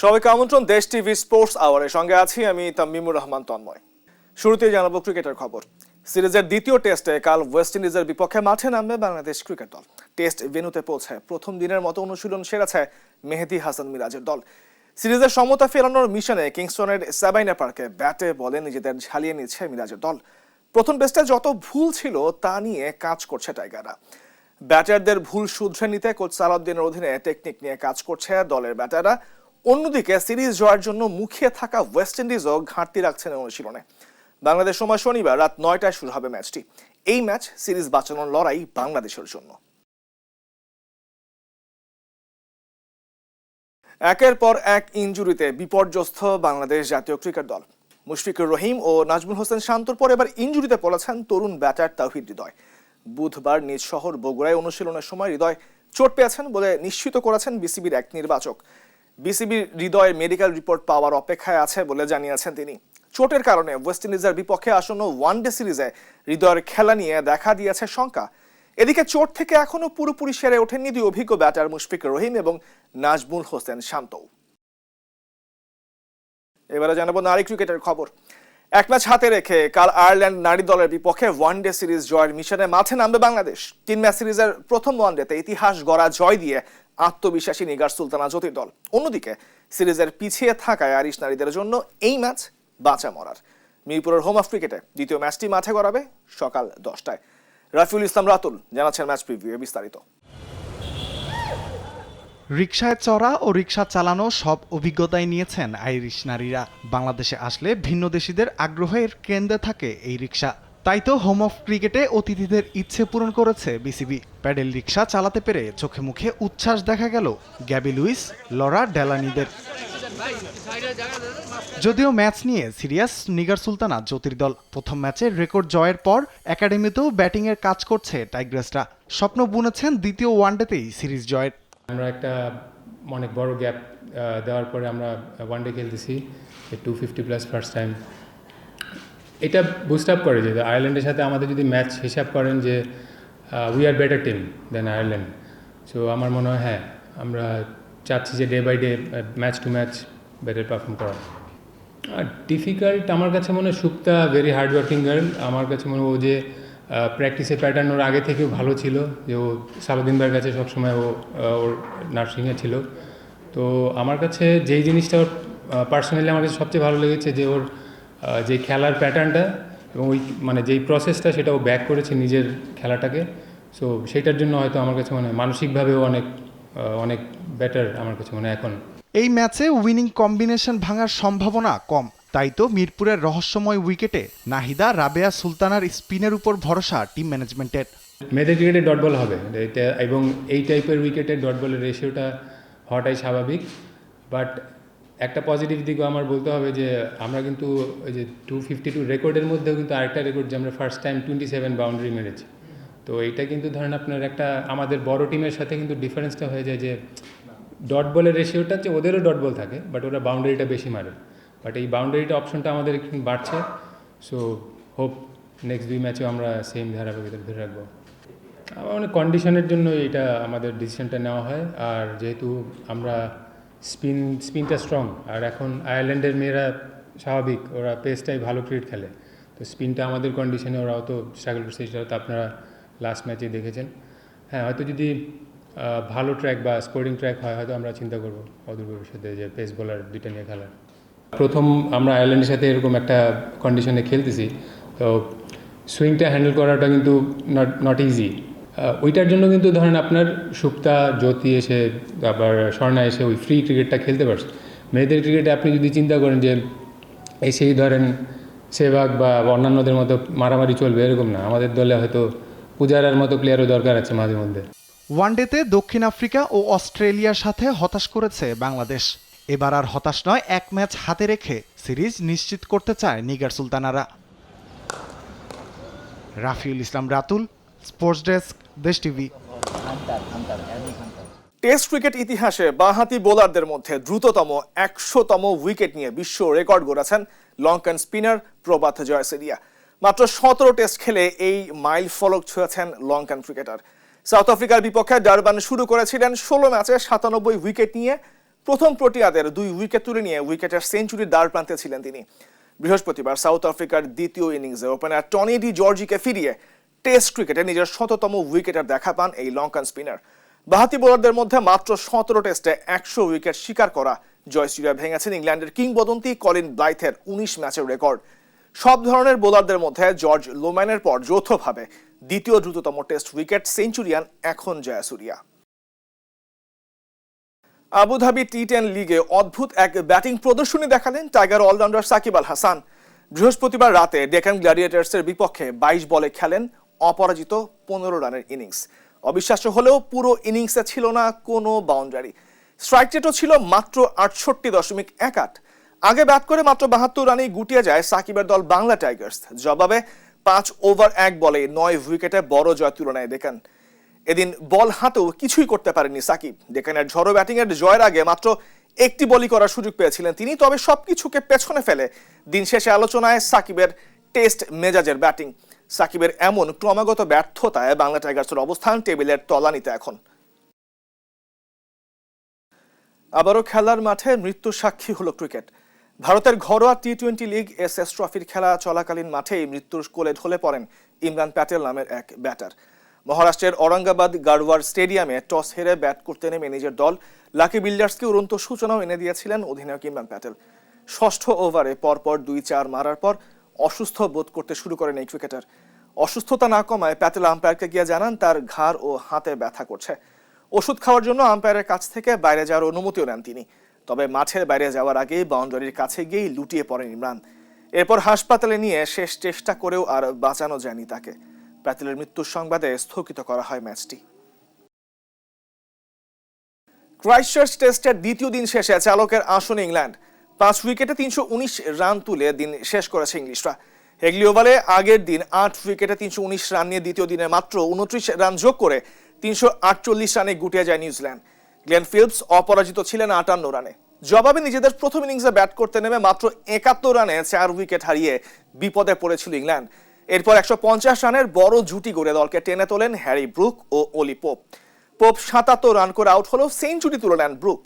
সবাইকে আমন্ত্রণ দেশ টিভি স্পোর্টস আওয়ারের সঙ্গে আছি আমি তামিমুর রহমান তন্ময়। শুরুতেই জানাবো ক্রিকেটের খবর। সিরিজের দ্বিতীয় টেস্টে কাল ওয়েস্ট ইন্ডিজের বিপক্ষে মাঠে নামবে বাংলাদেশ ক্রিকেট দল। টেস্ট ভেন্যুতে পৌঁছায় প্রথম দিনের মতো অনুশীলন সেরেছে মেহেদী হাসান মিরাজের দল। সিরিজের সমতা ফেরানোর মিশনে কিংস্টনের সাবাইনা পার্কে ব্যাটে বলে নিজেদের ঝালিয়ে নিচ্ছে মিরাজের দল। প্রথম টেস্টে যত ভুল ছিল তা নিয়ে কাজ করছে টাইগাররা। ব্যাটারদের ভুল শুধরে নিতে কোচ সালাউদ্দিনের অধীনে টেকনিক নিয়ে কাজ করছে দলের ব্যাটাররা। অন্যদিকে সিরিজ জয়ের জন্য মুখিয়ে থাকা ওয়েস্ট ইন্ডিজও ঘাটতি রাখছেন অনুশীলনে। বাংলাদেশ সময় শনিবার রাত 9টায় শুরু হবে ম্যাচটি। এই ম্যাচ সিরিজ বাঁচানোর লড়াই বাংলাদেশের জন্য। একের পর এক ইনজুরিতে বিপর্যস্ত বাংলাদেশ জাতীয় ক্রিকেট দল। মুশফিকুর রহিম ও নাজমুল হোসেন শান্তর পর এবার ইনজুরিতে পড়েছেন তরুণ ব্যাটার তাওহিদ হৃদয়। বুধবার নিজ শহর বগুড়ায় অনুশীলনের সময় হৃদয় চোট পেয়েছেন বলে নিশ্চিত করেছেন বিসিবির এক নির্বাচক। বিসিবির হৃদয়ের মেডিকেল রিপোর্ট পাওয়ার অপেক্ষায় আছে বলে জানিয়েছেন তিনি। চোটের কারণে ওয়েস্ট ইন্ডিজের বিপক্ষে আসন্ন ওয়ানডে সিরিজে হৃদয়ের খেলা নিয়ে দেখা দিয়েছে শঙ্কা। এদিকে চোট থেকে এখনো পুরোপুরি সেরে ওঠেননি দুই অভিজ্ঞ ব্যাটার মুশফিকুর রহিম এবং নাজমুল হোসেন শান্ত। এবারে জানাবো নারী ক্রিকেটের খবর। এক ম্যাচ হাতে রেখে কাল আয়ারল্যান্ড নারী দলের বিপক্ষে ওয়ানডে সিরিজ জয়ের মিশনে মাঠে নামবে বাংলাদেশ। 3 ম্যাচ সিরিজের প্রথম ওয়ানডেতে ইতিহাস গড়া জয় দিয়ে আত্মবিশ্বাসী নিগার সুলতানা জ্যোতির দল। অন্যদিকে সিরিজের পিছিয়ে থাকায় আরিশ নারীদের জন্য এই ম্যাচ বাঁচা মরার। মিরপুরের হোম অফ ক্রিকেটে দ্বিতীয় ম্যাচটি মাঠে গড়াবে সকাল 10টায়। রাফিউল ইসলাম রাতুল জানাচ্ছেন ম্যাচ প্রিভিউ বিস্তারিত। রিকশায় চড়া ও রিকশা চালানো সব অভিজ্ঞতাই নিয়েছেন আইরিশ নারীরা। বাংলাদেশে আসলে ভিন্ন দেশিদের আগ্রহের কেন্দ্রে থাকে এই রিকশা। তাই তো হোম অফ ক্রিকেটে অতিথিদের ইচ্ছে পূরণ করেছে বিসিবি। প্যাডেল রিকশা চালাতে পেরে চোখে মুখে উচ্ছ্বাস দেখা গেল গ্যাবি লুইস, লরা ডেলানিদের। যদিও ম্যাচ নিয়ে সিরিয়াস নিগার সুলতানা জ্যোতির দল। প্রথম ম্যাচে রেকর্ড জয়ের পর একাডেমিতেও ব্যাটিংয়ের কাজ করছে টাইগ্রেসরা। স্বপ্ন বুনেছেন দ্বিতীয় ওয়ানডেতেই সিরিজ জয়ের। আমরা একটা অনেক বড় গ্যাপ দেওয়ার পরে আমরা ওয়ানডে খেলতেছি 250+ ফার্স্ট টাইম। এটা বুস্ট আপ করে যে আয়ারল্যান্ডের সাথে আমাদের যদি ম্যাচ হিসাব করেন যে we are better team than Ireland. So আমার মনে হয় হ্যাঁ আমরা চাচ্ছি যে day by day match to match better perform করা। আর ডিফিকাল্ট আমার কাছে মনে হয় Sukta very hard working girl. আমার কাছে মনে হয় ও যে প্র্যাকটিসের প্যাটার্ন ওর আগে থেকেও ভালো ছিল, যে ও সালাউদ্দিন ভাইয়ের কাছে সবসময় ওর নার্সিংয়ে ছিল। তো আমার কাছে যেই জিনিসটা ওর পার্সোনালি আমার কাছে সবচেয়ে ভালো লেগেছে যে ওর যে খেলার প্যাটার্নটা এবং ওই মানে যেই প্রসেসটা সেটা ও ব্যাক করেছে নিজের খেলাটাকে। সো সেইটার জন্য হয়তো আমার কাছে মনে হয় মানসিকভাবেও অনেক বেটার আমার কাছে মনে হয় এখন। এই ম্যাচে উইনিং কম্বিনেশন ভাঙার সম্ভাবনা কম। তাই তো মিরপুরের রহস্যময় উইকেটে নাহিদা, রাবেয়া সুলতানার স্পিনের উপর ভরসা টিম ম্যানেজমেন্টের। মেয়েদের ক্রিকেটে ডট বল হবে এটা, এবং এই টাইপের উইকেটে ডট বলের রেশিওটা হওয়াটাই স্বাভাবিক। বাট একটা পজিটিভ দিকও আমার বলতে হবে যে আমরা কিন্তু ওই যে 252 রেকর্ডের মধ্যেও কিন্তু আরেকটা রেকর্ড যে আমরা ফার্স্ট টাইম 27 বাউন্ডারি মেরেছি। তো এইটা কিন্তু ধরেন আপনার একটা আমাদের বড় টিমের সাথে কিন্তু ডিফারেন্সটা হয়ে যায় যে ডট বলের রেশিওটা হচ্ছে ওদেরও ডট বল থাকে বাট ওরা বাউন্ডারিটা বেশি মারে। বাট এই বাউন্ডারিটা অপশনটা আমাদের একটু বাড়ছে। সো হোপ নেক্সট 2 ম্যাচেও আমরা সেম ধারাবাহিকতা ধরে রাখবো। আমার মানে কন্ডিশনের জন্য এটা আমাদের ডিসিশনটা নেওয়া হয়। আর যেহেতু আমরা স্পিনটা স্ট্রং, আর এখন আয়ারল্যান্ডের মেয়েরা স্বাভাবিক ওরা পেসটাই ভালো ক্রিকেট খেলে, তো স্পিনটা আমাদের কন্ডিশনে ওরাও তো স্ট্রাগল করছে, সেটা তো আপনারা লাস্ট ম্যাচে দেখেছেন। হ্যাঁ হয়তো যদি ভালো ট্র্যাক বা স্কোরিং ট্র্যাক হয় হয়তো আমরা চিন্তা করবো অদূর ভবিষ্যতে যে পেস বোলার দুইটা নিয়ে খেলার। প্রথম আমরা আয়ারল্যান্ডের সাথে এরকম একটা কন্ডিশনে খেলতেছি, তো সুইংটা হ্যান্ডেল করাটা কিন্তু নট ইজি। ওইটার জন্য কিন্তু ধরেন আপনার সুক্তা, জ্যোতি এসে আবার স্বর্ণা এসে ওই ফ্রি ক্রিকেটটা খেলতে পারছে। মেয়েদের ক্রিকেটে আপনি যদি চিন্তা করেন যে এসেই ধরেন সেভাগ বা অন্যান্যদের মতো মারামারি চলবে এরকম না, আমাদের দলে হয়তো পূজারার মতো প্লেয়ারও দরকার আছে মাঝে মধ্যে। ওয়ানডেতে দক্ষিণ আফ্রিকা ও অস্ট্রেলিয়ার সাথে হতাশ করেছে বাংলাদেশ। এবার আর হতাশ নয়, এক ম্যাচ হাতে রেখে সিরিজ নিশ্চিত করতে চায় নিগার সুলতানারা। রাফিউল ইসলাম রাতুল, স্পোর্টস ডেস্ক, দেশ টিভি। টেস্ট ক্রিকেট ইতিহাসে বাঁহাতি বোলারদের মধ্যে দ্রুততম 100তম উইকেট নিয়ে বিশ্ব রেকর্ড গড়েছেন লঙ্কান স্পিনার প্রভাত জয়সূরিয়া। মাত্র 17 টেস্ট খেলে এই মাইল ফলক ছুঁয়েছেন লঙ্কান ক্রিকেটার। সাউথ আফ্রিকার বিপক্ষে ডারবান শুরু করেছিলেন 16 ম্যাচে 97 উইকেট নিয়ে প্রথম প্রোটিয়াদের 2 উইকেট তুলে নিয়ে উইকেটের সেঞ্চুরির দ্বার প্রান্তে ছিলেন তিনি। বৃহস্পতিবার সাউথ আফ্রিকার দ্বিতীয় ইনিংসে ওপেনার টনি ডি জর্জিকে ফিরিয়ে টেস্ট ক্রিকেটে নিজের 100তম উইকেটের দেখা পান এই লঙ্কান স্পিনার। বাহাতি বোলারদের মধ্যে মাত্র 17 টেস্টে 100 উইকেট শিকার করা জয়সূর্যা ভেঙেছেন ইংল্যান্ডের কিংবদন্তি কলিন ব্লাইথের 19 ম্যাচের রেকর্ড। সব ধরনের বোলারদের মধ্যে জর্জ লোম্যানের পর যৌথভাবে দ্বিতীয় দ্রুততম টেস্ট উইকেট সেঞ্চুরিয়ান এখন জয়াসুরিয়া। আবুধাবি টি10 লিগে অদ্ভুত এক ব্যাটিং প্রদর্শনী দেখালেন টাইগার অলরাউন্ডার সাকিব আল হাসান। বৃহস্পতিবার রাতে ডেকান গ্ল্যাডিয়েটার্সের বিপক্ষে 22 বলে খেলেন অপরাজিত 15 রানের ইনিংস। অবিশ্বাস্য হলেও পুরো ইনিংসে ছিল না কোনো বাউন্ডারি। স্ট্রাইক রেটও ছিল মাত্র 68.18। আগে ব্যাট করে মাত্র 72 রানেই গুটিয়ে যায় সাকিবের দল বাংলা টাইগার্স। জবাবে 5 ওভার 1 বলে 9 উইকেটে বড় জয় তুলে নেয় ডেকান। এদিন বল হাতেও কিছুই করতে পারেননি সাকিব। ডেকানের ঝড়ো ব্যাটিংয়ের জয়ের আগে মাত্র একটি বলই করার সুযোগ পেয়েছিলেন তিনি, তবে সবকিছুকে পেছনে ফেলে দিন শেষে আলোচনায় সাকিবের টেস্ট মেজাজের ব্যাটিং। সাকিবের এমন ক্রমাগত ব্যর্থতায় বাংলা টাইগার্সের অবস্থান টেবিলের তলানিতে এখন। আবারও খেলার মাঠে মৃত্যু সাক্ষী হলো ক্রিকেট। ভারতের ঘরোয়া টি20 লিগ এসএস ট্রফির খেলা চলাকালীন মাঠেই মৃত্যুর কোলে ঢলে পড়েন ইমরান প্যাটেল নামের এক ব্যাটার। মহারাষ্ট্রের ঔরঙ্গাবাদ গারওয়ার স্টেডিয়ামে টস হেরে ব্যাট করতে নেমে নিজের দল লাকি বিল্ডার্সকে উড়ন্ত সূচনাও এনে দিয়েছিলেন অধিনায়ক ইমরান প্যাটেল। ষষ্ঠ ওভারে পরপর 2-4 মারার পর অসুস্থ বোধ করতে শুরু করেন এই ক্রিকেটার। অসুস্থতা না কমায় প্যাটেল আম্পায়ারকে গিয়ে জানান তার ঘাড় ও হাতে ব্যথা করছে। ওষুধ খাওয়ার জন্য আম্পায়ারের কাছ থেকে বাইরে যাওয়ার অনুমতিও নেন তিনি। তবে মাঠের বাইরে যাওয়ার আগেই বাউন্ডারির কাছে গিয়েই লুটিয়ে পড়েন ইমরান। এরপর হাসপাতালে নিয়ে শেষ চেষ্টা করেও আর বাঁচানো যায়নি তাকে। প্যাটেলের মৃত্যুর সংবাদে স্থগিত করা হয় ম্যাচটি। ক্রাইস্টচার্চ টেস্টের দ্বিতীয় দিন শেষে চালকের আসনে ইংল্যান্ড। 5 উইকেটে 319 রান তুলে দিন শেষ করেছে ইংলিশরা। হেগলি ওভালে আগের দিন 8 উইকেটে 319 রান নিয়ে দ্বিতীয় দিনে মাত্র 29 রান যোগ করে 348 রানে গুটিয়ে যায় নিউজিল্যান্ড। গ্লেন ফিলিপস অপরাজিত ছিলেন 58 রানে। জবাবে নিজেদের প্রথম ইনিংসে ব্যাট করতে নেমে মাত্র 71 রানে 4 উইকেট হারিয়ে বিপদে পড়েছিল ইংল্যান্ড। এরপর 150 রানের বড় জুটি গড়ে দলকে টেনে তোলেন হ্যারি ব্রুক ও ওলি পোপ। পোপ 77 রান করে আউট হলেও সেঞ্চুরি তুলে নেন ব্রুক।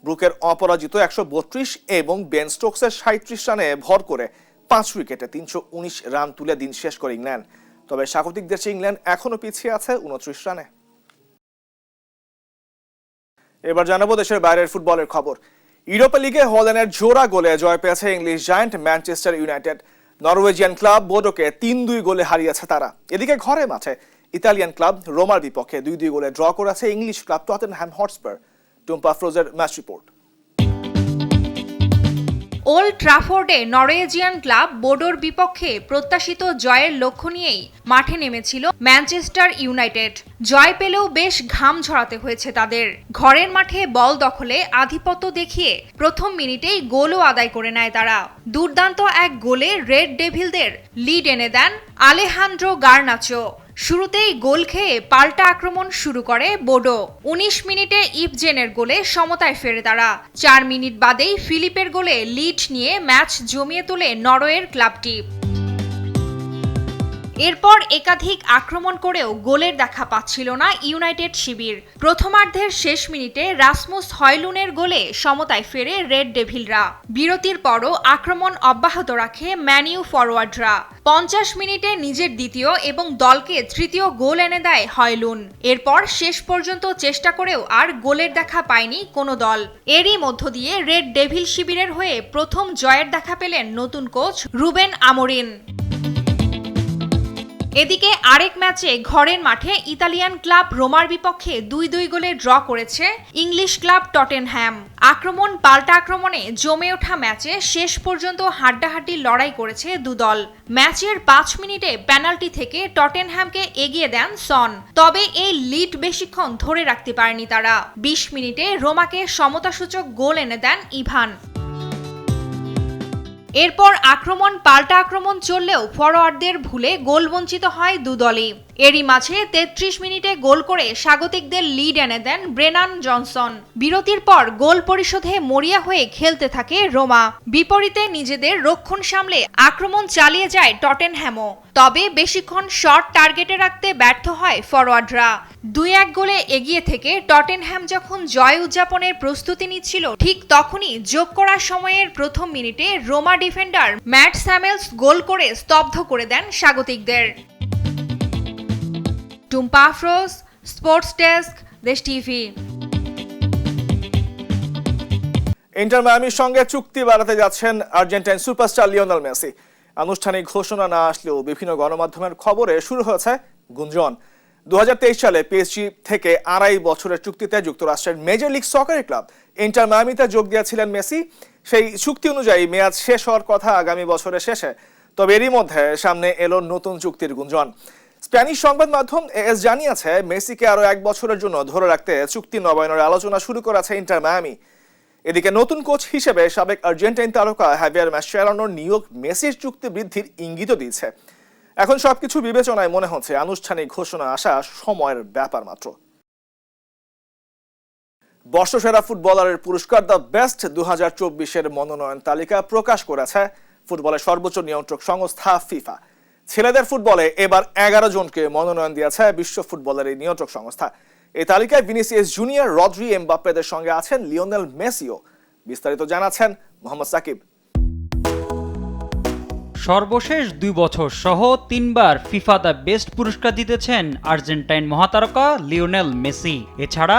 ব্রুকের অপরাজিত 132 এবং বেন স্টোকসের 37 রানে ভর করে 5 উইকেটে 319 রান তুলে দিন শেষ করে ইংল্যান্ড। তবে স্বাগতিক দেশে ইংল্যান্ড এখনো পিছিয়ে আছে 29 রানে। এবার জানাবো দেশের বাইরের ফুটবলের খবর। ইউরোপা লিগে হল্যান্ডের জোড়া গোলে জয় পেয়েছে English giant Manchester United. Norwegian club বোডোকে 3-2 গোলে হারিয়েছে তারা। এদিকে ঘরে মাঠে ইতালিয়ান ক্লাব রোমার বিপক্ষে 2-2 গোলে ড্র করেছে English club Tottenham Hotspur. Tumpa ফ্রোজের ম্যাচ রিপোর্ট। ওল্ড ট্রাফোর্ডে নরওয়েজিয়ান ক্লাব বোডোর বিপক্ষে প্রত্যাশিত জয়ের লক্ষ্য নিয়েই মাঠে নেমেছিল ম্যানচেস্টার ইউনাইটেড। জয় পেলেও বেশ ঘাম ঝরাতে হয়েছে তাদের। ঘরের মাঠে বল দখলে আধিপত্য দেখিয়ে প্রথম মিনিটেই গোলও আদায় করে নেয় তারা। দুর্দান্ত এক গোলে রেড ডেভিলদের লিড এনে দেন আলেহান্দ্রো গার্নাচো। শুরুতেই গোল খেয়ে পাল্টা আক্রমণ শুরু করে বোডো। 19 মিনিটে ইভজেনের গোলে সমতায় ফেরে তারা। 4 মিনিট বাদেই ফিলিপের গোলে লিড নিয়ে ম্যাচ জমিয়ে তোলে নরওয়ের ক্লাবটি। এরপর একাধিক আক্রমণ করেও গোলের দেখা পাচ্ছিল না ইউনাইটেড শিবির। প্রথমার্ধের শেষ মিনিটে রাসমুস হয়লুনের গোলে সমতায় ফেরে রেড ডেভিলরা। বিরতির পরও আক্রমণ অব্যাহত রাখে ম্যানিউ ফরওয়ার্ডরা। 50 মিনিটে নিজের দ্বিতীয় এবং দলকে তৃতীয় গোল এনে দেয় হয়লুন। এরপর শেষ পর্যন্ত চেষ্টা করেও আর গোলের দেখা পায়নি কোনো দল। এরই মধ্য দিয়ে রেড ডেভিল শিবিরের হয়ে প্রথম জয়ের দেখা পেলেন নতুন কোচ রুবেন আমোরিম। এদিকে আরেক ম্যাচে ঘরের মাঠে ইতালিয়ান ক্লাব রোমার বিপক্ষে 2-2 গোলে ড্র করেছে ইংলিশ ক্লাব টটেনহ্যাম। আক্রমণ পাল্টা আক্রমণে জমে ওঠা ম্যাচে শেষ পর্যন্ত হাড্ডাহাড্ডি লড়াই করেছে দুদল। ম্যাচের 5 মিনিটে পেনাল্টি থেকে টটেনহ্যামকে এগিয়ে দেন সন। তবে এই লিড বেশিক্ষণ ধরে রাখতে পারেনি তারা। 20 মিনিটে রোমাকে সমতাসূচক গোল এনে দেন ইভান। এরপর আক্রমণ পাল্টা আক্রমণ চললেও ফরোয়ার্ডদের ভুলে গোল বঞ্চিত হয় দুদলই। এরই মাঝে ৩৩ মিনিটে গোল করে স্বাগতিকদের লিড এনে দেন ব্রেনান জনসন। বিরতির পর গোল পরিশোধে মরিয়া হয়ে খেলতে থাকে রোমা। বিপরীতে নিজেদের রক্ষণ সামলে আক্রমণ চালিয়ে যায় টটেনহ্যামও। তবে বেশিক্ষণ শট টার্গেটে রাখতে ব্যর্থ হয় ফরোয়ার্ডরা। ২-১ গোলে এগিয়ে থেকে টটেনহ্যাম যখন জয় উদযাপনের প্রস্তুতি নিচ্ছিল, ঠিক তখনই যোগ করা সময়ের প্রথম মিনিটে রোমা ডিফেন্ডার ম্যাট স্যামেলস গোল করে স্তব্ধ করে দেন স্বাগতিকদের। টুম্পা আফরোজ, স্পোর্টস ডেস্ক, দেশ টিভি। ইন্টার মায়ামির সঙ্গে চুক্তি বাড়াতে যাচ্ছেন আর্জেন্টাইন সুপারস্টার লিওনেল মেসি। আনুষ্ঠানিক ঘোষণা না আসলেও বিভিন্ন গণমাধ্যমের খবরে শুরু হয়েছে গুঞ্জন। 2023 সালে পিএসজি থেকে 2.5 বছরের চুক্তিতে যুক্তরাষ্ট্রের মেজর লিগ সকারের ক্লাব ইন্টার মায়ামিতে যোগ দিয়েছিলেন মেসি। সেই চুক্তি অনুযায়ী মেয়াদ শেষ হওয়ার কথা আগামী বছরের শেষে। তবে এরই মধ্যে সামনে এলো নতুন চুক্তির গুঞ্জন। স্প্যানিশ সংবাদ মাধ্যম এএস জানিয়েছে মেসিকে আরো 1 বছরের জন্য ধরে রাখতে চুক্তি নবায়নের আলোচনা শুরু করেছে ইন্টার মায়ামি। এদিকে নতুন কোচ হিসেবে সাবেক আর্জেন্টাইন তারকা হাভিয়ার মাসচেরানোর নিয়োগ মেসির চুক্তি বৃদ্ধির ইঙ্গিতও দিয়েছে। এখন সবকিছু বিবেচনায় মনে হচ্ছে আনুষ্ঠানিক ঘোষণা আসা সময়ের ব্যাপার মাত্র। বর্ষসেরা ফুটবলারের পুরস্কার দ্য বেস্ট 2024-এর মনোনয়ন তালিকা প্রকাশ করেছে ফুটবলের সর্বোচ্চ নিয়ন্ত্রক সংস্থা ফিফা। ছেলেদের ফুটবলে এবার 11 জনকে মনোনয়ন দিয়েছে বিশ্ব ফুটবলের এই নিয়ন্ত্রক সংস্থা। এই তালিকায় ভিনিসিয়াস জুনিয়র, রদ্রি, এমবাপ্পেদের সঙ্গে আছেন লিওনেল মেসিও। বিস্তারিত জানাচ্ছেন মোহাম্মদ সাকিব। সর্বশেষ 2 বছর সহ 3বার ফিফা দ্য বেস্ট পুরস্কার জিতেছেন আর্জেন্টাইন মহাতারকা লিওনেল মেসি। এছাড়া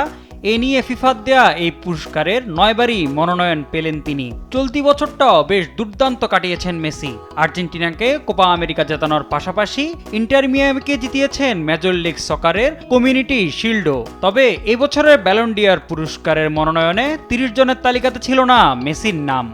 এ নিয়ে ফিফার দেয়া এই পুরস্কারের 9বারই মনোনয়ন পেলেন তিনি। চলতি বছরটাও বেশ দুর্দান্ত কাটিয়েছেন মেসি। আর্জেন্টিনাকে কোপা আমেরিকা জেতানোর পাশাপাশি ইন্টার মিয়ামিকে জিতিয়েছেন মেজর লিগ সকারের কমিউনিটি শিল্ডও। তবে এই বছরের ব্যালন ডি'অর পুরস্কারের মনোনয়নে 30 জনের তালিকাতে ছিল না মেসির নাম।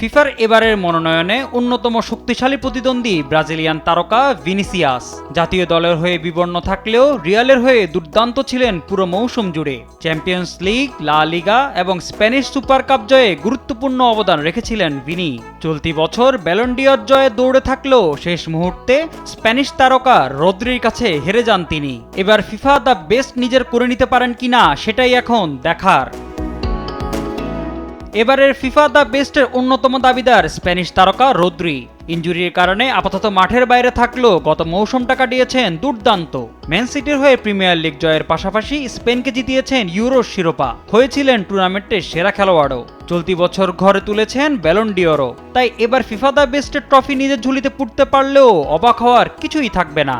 ফিফার এবারের মনোনয়নে অন্যতম শক্তিশালী প্রতিদ্বন্দ্বী ব্রাজিলিয়ান তারকা ভিনিসিয়াস। জাতীয় দলের হয়ে বিবর্ণ থাকলেও রিয়ালের হয়ে দুর্দান্ত ছিলেন পুরো মৌসুম জুড়ে। চ্যাম্পিয়ন্স লিগ, লা লিগা এবং স্প্যানিশ সুপার কাপ জয়ে গুরুত্বপূর্ণ অবদান রেখেছিলেন ভিনি। চলতি বছর ব্যালন ডি'অর জয়ে দৌড়ে থাকলেও শেষ মুহূর্তে স্প্যানিশ তারকা রদ্রির কাছে হেরে যান তিনি। এবার ফিফা দ্য বেস্ট নিজের করে নিতে পারেন কিনা সেটাই এখন দেখার। এবারের ফিফা দ্য বেস্টের অন্যতম দাবিদার স্প্যানিশ তারকা রদ্রি। ইনজুরির কারণে আপাতত মাঠের বাইরে থাকলেও গত মৌসুমটা কাটিয়েছেন দুর্দান্ত। ম্যান সিটির হয়ে প্রিমিয়ার লিগ জয়ের পাশাপাশি স্পেনকে জিতিয়েছেন ইউরোর শিরোপা, হয়েছিলেন টুর্নামেন্টের সেরা খেলোয়াড়ও। চলতি বছর ঘরে তুলেছেন ব্যালন ডি'অরও। তাই এবার ফিফা দ্য বেস্টের ট্রফি নিজের ঝুলিতে পুঁততে পারলেও অবাক হওয়ার কিছুই থাকবে না।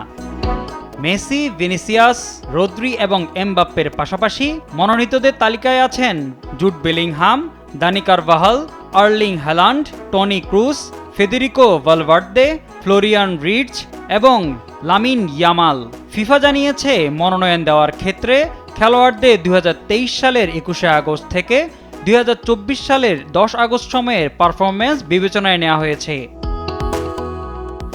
মেসি, ভিনিসিয়াস, রদ্রি এবং এমবাপ্পের পাশাপাশি মনোনীতদের তালিকায় আছেন Jude Bellingham, Dani Carvajal, Erling Haaland, Toni Kroos, Federico Valverde, Florian reads এবং লামিন ইয়ামাল। ফিফা জানিয়েছে মনোনয়ন দেওয়ার ক্ষেত্রে খেলোয়াড়দের 2023 সালের 21শে আগস্ট থেকে 2024 সালের 10 আগস্ট সময়ের পারফরমেন্স বিবেচনায় নেওয়া হয়েছে।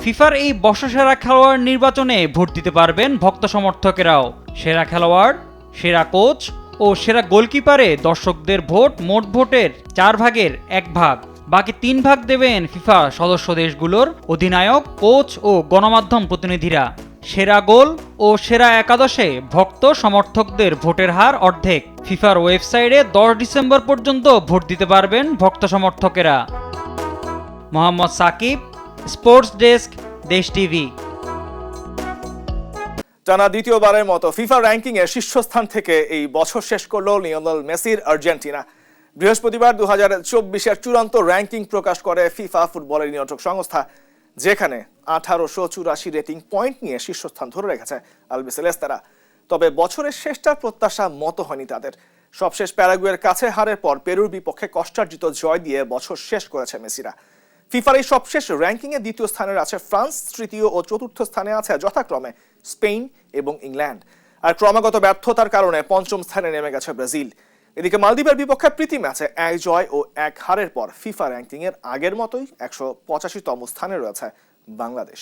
ফিফার এই বর্ষসেরা খেলোয়াড় নির্বাচনে ভোট দিতে পারবেন ভক্ত সমর্থকেরাও। সেরা খেলোয়াড়, সেরা কোচ ও সেরা গোলকিপারে দর্শকদের ভোট মোট ভোটের 4 ভাগের 1 ভাগ। বাকি 3 ভাগ দেবেন ফিফা সদস্য দেশগুলোর অধিনায়ক, কোচ ও গণমাধ্যম প্রতিনিধিরা। সেরা গোল ও সেরা একাদশে ভক্ত সমর্থকদের ভোটের হার অর্ধেক। ফিফার ওয়েবসাইটে 10 ডিসেম্বর পর্যন্ত ভোট দিতে পারবেন ভক্ত সমর্থকেরা। মোহাম্মদ সাকিব, স্পোর্টস ডেস্ক, দেশ টিভি। টানা দ্বিতীয়বারের মতো ফিফা র্যাঙ্কিং এর শীর্ষস্থান থেকে এই বছর শেষ করল লিওনেল মেসির আর্জেন্টিনা। বৃহস্পতিবার 2024-এর চূড়ান্ত র্যাঙ্কিং প্রকাশ করে ফিফা ফুটবলের নিয়ন্ত্রক সংস্থা, যেখানে 1884 রেটিং পয়েন্ট নিয়ে শীর্ষস্থান ধরে রেখেছে আলবিসেলেস্তারা। তবে বছরের শেষটার প্রত্যাশা মতো হয়নি তাদের। সবশেষ প্যারাগুয়ের কাছে হারের পর পেরুর বিপক্ষে কষ্টার্জিত জয় দিয়ে বছর শেষ করেছে মেসিরা। ফিফার এই সবশেষ র্যাঙ্কিংয়ে দ্বিতীয় স্থানে আছে ফ্রান্স, তৃতীয় ও চতুর্থ স্থানে আছে যথাক্রমে স্পেন এবং ইংল্যান্ড। আর ক্রমাগত ব্যর্থতার কারণে পঞ্চম স্থানে নেমে গেছে ব্রাজিল। এদিকে মালদ্বীপের বিপক্ষে প্রীতি ম্যাচে 1 জয় ও 1 হারের পর ফিফা র্যাঙ্কিং এর আগের মতোই 185তম স্থানে রয়েছে বাংলাদেশ।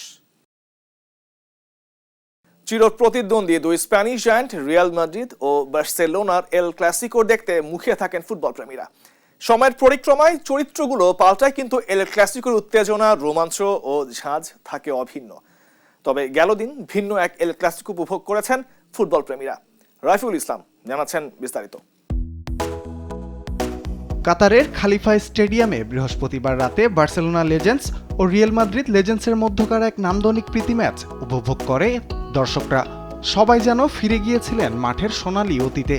চিরপ্রতিদ্বন্দ্বী 2 স্প্যানিশ জায়ান্ট রিয়াল মাদ্রিদ ও বার্সেলোনার এল ক্লাসিকো দেখতে মুখিয়ে থাকেন ফুটবল প্রেমীরা। সময়ের পরিক্রমায় চরিত্রগুলো পাল্টায়, কিন্তু এল ক্লাসিকোর উত্তেজনা, রোমাঞ্চ ও ঝাঁজ থাকে অভিন্ন। তবে গেল দিন ভিন্ন এক এল ক্লাসিকো উপভোগ করেছেন ফুটবল প্রেমীরা। রাফিউল ইসলাম জানাচ্ছেন বিস্তারিত। কাতারের খালিফা স্টেডিয়ামে বৃহস্পতিবার রাতে বার্সেলোনা লেজেন্ডস ও রিয়াল মাদ্রিদ লেজেন্ডসের মধ্যকার এক নান্দনিক প্রীতি ম্যাচ উপভোগ করে দর্শকরা। সবাই যেন ফিরে গিয়েছিলেন মাঠের সোনালী অতীতে।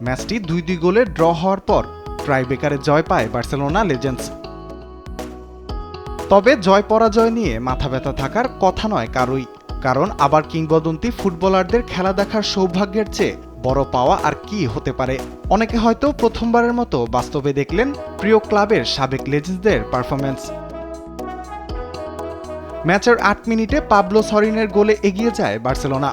ম্যাচটি 2-2 গোলে ড্র হওয়ার পর ট্রাইবেকারে জয় পায় বার্সেলোনা লেজেন্ডস। তবে জয় পরাজয় নিয়ে মাথা ব্যথা থাকার কথা নয় কারোই, কারণ আবার কিংবদন্তি ফুটবলারদের খেলা দেখার সৌভাগ্যের চেয়ে বড় পাওয়া আর কি হতে পারে। অনেকে হয়তো প্রথমবারের মতো বাস্তবে দেখলেন প্রিয় ক্লাবের সাবেক লেজেন্ডসদের পারফরম্যান্স। ম্যাচের 8 মিনিটে পাবলো সরিনের গোলে এগিয়ে যায় বার্সেলোনা।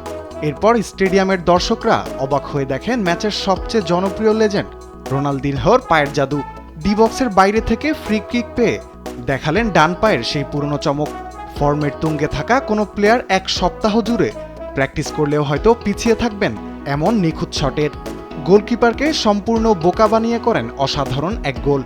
এরপর স্টেডিয়ামের দর্শকরা অবাক হয়ে দেখেন ম্যাচের সবচেয়ে জনপ্রিয় লেজেন্ড রোনালদিনহোর পায়ের জাদু। ডি বক্সের বাইরে থেকে ফ্রি কিক পেয়ে দেখালেন ডান পায়ের সেই পুরনো চমক। ফর্মের তুঙ্গে থাকা কোনো প্লেয়ার এক সপ্তাহ জুড়ে প্র্যাকটিস করলেও হয়তো পিছিয়ে থাকবেন এমন নিখুঁত শটের। গোলকিপারকে সম্পূর্ণ বোকা বানিয়ে করেন অসাধারণ এক গোল।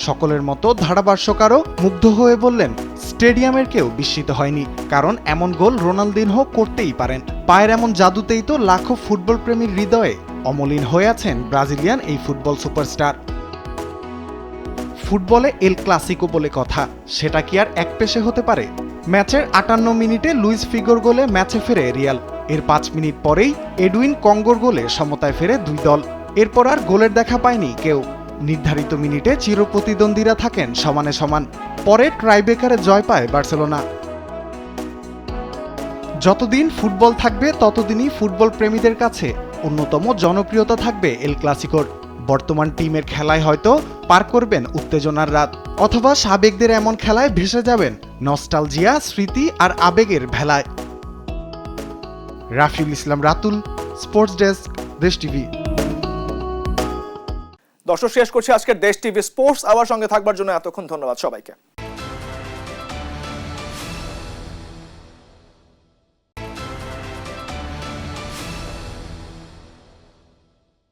সকলের মতো ধারাভাষ্যকারও মুগ্ধ হয়ে বললেন স্টেডিয়ামের কেউ বিস্মিত হয়নি, কারণ এমন গোল রোনালদিনহো করতেই পারেন। পায়ের এমন জাদুতেই তো লাখো ফুটবল প্রেমীর হৃদয়ে অমলিন হয়ে আছেন ব্রাজিলিয়ান এই ফুটবল সুপারস্টার। ফুটবলে এল ক্লাসিকো বলে কথা, সেটা কি আর একপেশে হতে পারে? ম্যাচের 58 মিনিটে লুইস ফিগোর গোলে ম্যাচে ফেরে রিয়াল। এর 5 মিনিট পরেই এডুইন কঙ্গোর গোলে সমতায় ফেরে দুই দল। এরপর আর গোলের দেখা পায়নি কেউ। নির্ধারিত মিনিটে চিরপ্রতিদ্বন্দ্বীরা থাকেন সমানে সমান। পরে ট্রাইবেকারে জয় পায় বার্সেলোনা। যতদিন ফুটবল থাকবে ততদিনই ফুটবল প্রেমীদের কাছে অন্যতম জনপ্রিয়তা থাকবে এল ক্লাসিকোর। বর্তমান টিমের খেলায় হয়তো পার করবেন উত্তেজনার রাত, অথবা সাবেকদের এমন খেলায় ভেসে যাবেন নস্টালজিয়া, স্মৃতি আর আবেগের ভেলায়। রাফিউল ইসলাম রাতুল, স্পোর্টস ডেস্ক, দেশ টিভি। দর্শক, শেষ করছি আজকের দেশ টিভি স্পোর্টস আওয়ার। সঙ্গে থাকবার জন্য এতক্ষণ ধন্যবাদ সবাইকে।